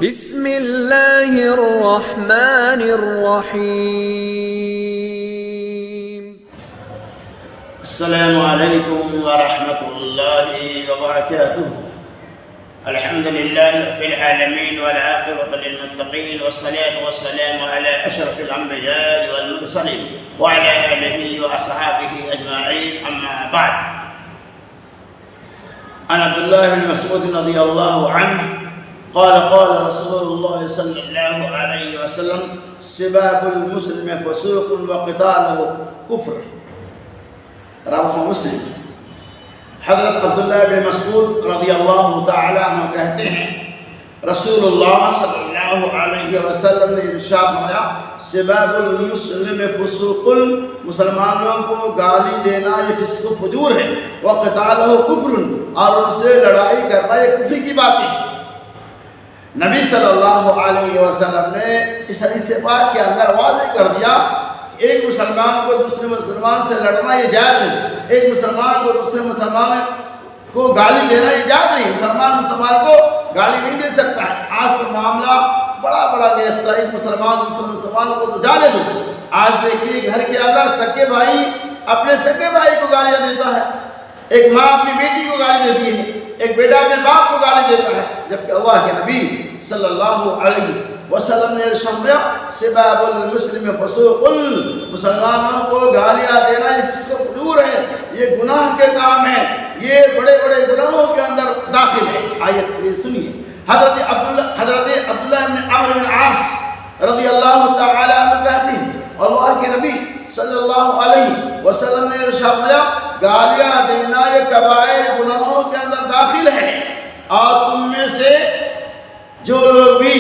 بسم اللہ الرحمن الرحیم۔ السلام علیکم ورحمۃ اللہ وبرکاتہ۔ الحمد للہ رب العالمین والعاقبۃ للمتقین والصلاة والسلام علی اشرف الانبیاء والمرسلین وعلی آلہ واصحابہ اجمعین، اما بعد۔ عن عبد الله بن مسعود رضی اللہ عنہ قال قال رسول الله صلی اللہ علیہ وسلم سباب المسلم فسوق وقتاله کفر، رواه مسلم۔ حضرت عبداللہ بن مسعود رضی اللہ تعالیٰ عنہ کہتے ہیں رسول اللہ صلی اللہ علیہ وسلم نے ارشاد فرمایا سباب المسلم فسوق، مسلمانوں کو گالی دینا یہ فسق و فجور ہے، وقتالہ کفر، اور ان سے لڑائی کرنا یہ کفر کی بات ہے۔ نبی صلی اللہ علیہ وسلم نے اس حدیث پاک کے اندر واضح کر دیا کہ ایک مسلمان کو دوسرے مسلمان سے لڑنا یہ جائز نہیں، ایک مسلمان کو دوسرے مسلمان کو گالی دینا یہ جائز نہیں، مسلمان کو گالی نہیں دے سکتا ہے۔ آج سے معاملہ بڑا ریختہ، ایک مسلمان دوسرے مسلمان کو تو جانے دو۔ آج دیکھیے گھر کے اندر سکے بھائی اپنے سکے بھائی کو گالیاں دیتا ہے، ایک ماں اپنی بیٹی کو گالی دیتی ہے، ایک بیٹا اپنے باپ کو گالی دیتا ہے، جبکہ اللہ کے نبی صلی اللہ علیہ وسلم نے ارشاد فرمایا سباب المسلم فسوق، مسلمانوں کو گالیاں دینا یہ فسق و فجور ہے، یہ گناہ کے کام ہے، یہ بڑے گناہوں کے اندر داخل ہے۔ آیت یہ سنیے، حضرت عبداللہ بن عمرو بن عاص رضی اللہ تعالی عنہ کہتے ہیں اللہ کے نبی صلی اللہ علیہ وسلم نے ارشاد فرمایا گالیاں دینا یہ کبائر گناہوں کے اندر داخل ہے، اور تم میں سے جو لوگ بھی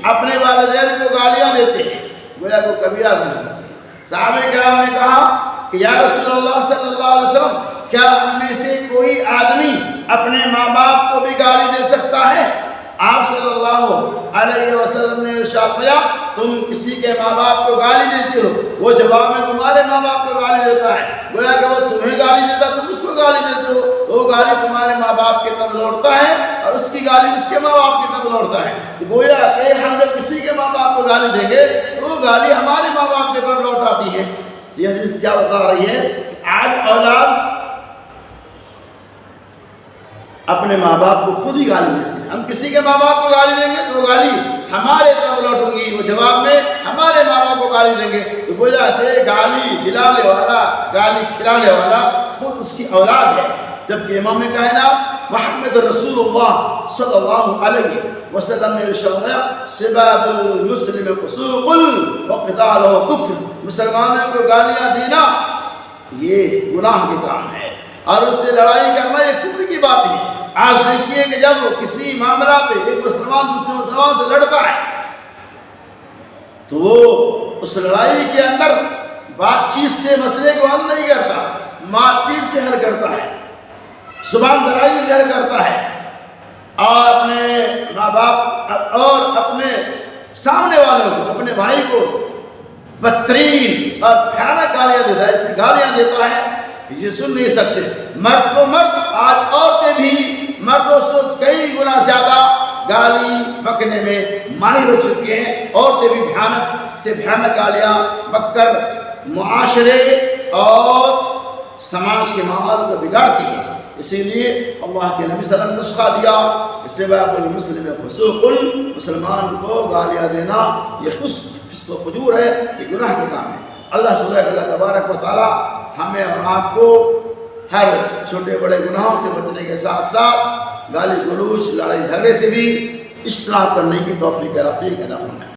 اپنے والدین کو گالیاں دیتے ہیں گویا کو کبیرہ گناہ کرتے ہیں۔ صحابہ کرام نے کہا کہ یا رسول اللہ صلی اللہ علیہ وسلم کیا ہم میں سے کوئی آدمی اپنے ماں باپ کو بھی گالی دے سکتا ہے؟ آپ صلی اللہ علیہ وسلم نے ارشاد فرمایا تم کسی کے ماں باپ کو گالی دیتے ہو، وہ جواب میں تمہارے ماں باپ کو گالی دیتا ہے، گویا کہ وہ تمہیں گالی دیتا تم اس کو گالی دیتے ہو، تو وہ گالی تمہارے ماں باپ کی طرف لوٹتا ہے اور اس کی گالی اس کے ماں باپ کی طرف لوٹتا ہے۔ تو گویا کہ ہم جب کسی کے ماں باپ کو گالی دیں گے تو وہ گالی ہمارے ماں باپ کی طرف لوٹ آتی ہے۔ یہ حدیث کیا بتا رہی ہے کہ آج اولاد اپنے ماں باپ کو خود ہی گالی دیتے ہیں۔ ہم کسی کے ماں باپ کو گالی دیں گے تو وہ گالی ہمارے طرف لوٹیں گی، وہ جواب میں ہمارے ماں باپ کو گالی دیں گے، تو گویا کہ گالی دلانے والا گالی کھلانے والا خود اس کی اولاد ہے۔ جبکہ امام کائنات محمد رسول اللہ صلی اللہ علیہ وسلم نے ارشاد فرمایا سباب المسلم فسوق وقتالہ کفر، مسلمانوں کو گالیاں دینا یہ گناہ کے کام ہے اور اس سے لڑائی کرنا یہ کفر کی بات ہے۔ آج دیکھیے کہ جب کسی معاملہ پہ ایک مسلمان دوسرے مسلمان سے لڑتا ہے تو وہ اس لڑائی کے اندر بات چیت سے مسئلے کو حل نہیں کرتا، مار پیٹ سے حل کرتا ہے، زبان درازی سے حل کرتا ہے، اور اپنے ماں باپ اور اپنے سامنے والوں کو اپنے بھائی کو بدترین اور بھیانک گالیاں دیتا ہے، ایسی گالیاں دیتا ہے یہ سن نہیں سکتے۔ مرد کو مرد، آج عورتیں بھی مردوں سے کئی گنا زیادہ گالی بکنے میں ماہر ہو چکی ہیں، عورتیں بھی بھیانک سے بھیانک گالیاں بک کر معاشرے اور سماج کے ماحول کو بگاڑتی ہیں۔ اسی لیے اللہ کے نبی صلی اللہ علیہ وسلم نے نسخہ دیا کہ سباب المسلم فسوق، مسلمان کو گالیاں دینا یہ فسق و فجور ہے، یہ گناہ کا کام ہے۔ اللہ تبارک و تعالی ہمیں اور آپ کو ہر چھوٹے بڑے گناہوں سے بچنے کے ساتھ ساتھ گالی گلوچ لڑائی جھگڑے سے بھی اصلاح کرنے کی توفیق عطا فرمائے۔